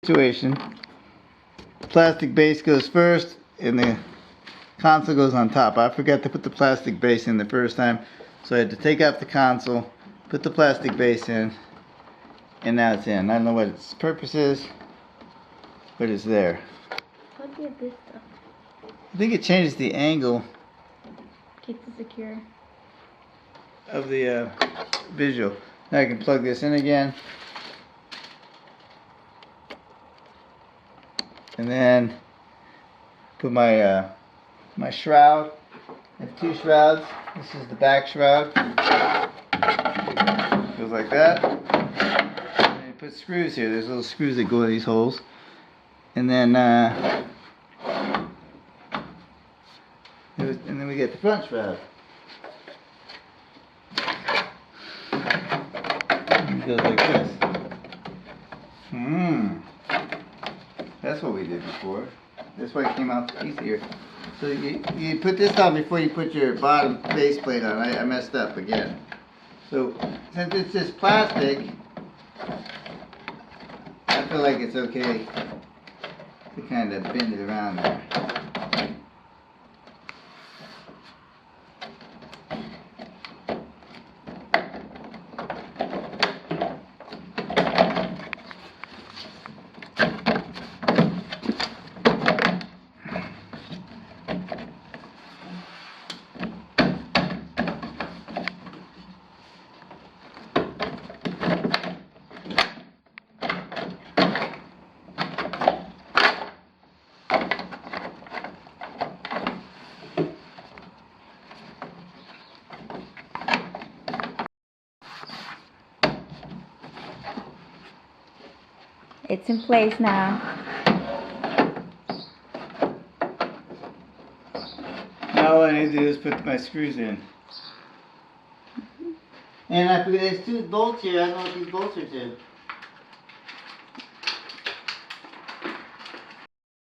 situation. Plastic base goes first and the console goes on top. I forgot to put the plastic base in the first time, so I had to take out the console, put the plastic base in, and now it's in. I don't know what its purpose is, but it's there. What did this stuff? I think it changes the angle. Keeps it secure. Of the visual. Now I can plug this in again. And then put my my shroud. I have two shrouds. This is the back shroud. Goes like that. And you put screws here. There's little screws that go in these holes. And then we get the front shroud. It goes like this. That's what we did before. That's why it came out easier. So you put this on before you put your bottom base plate on. I messed up again. So since it's just plastic, I feel like it's okay to kind of bend it around there. It's in place now. Now all I need to do is put my screws in. And I forget there's two bolts here. I don't know what these bolts are to.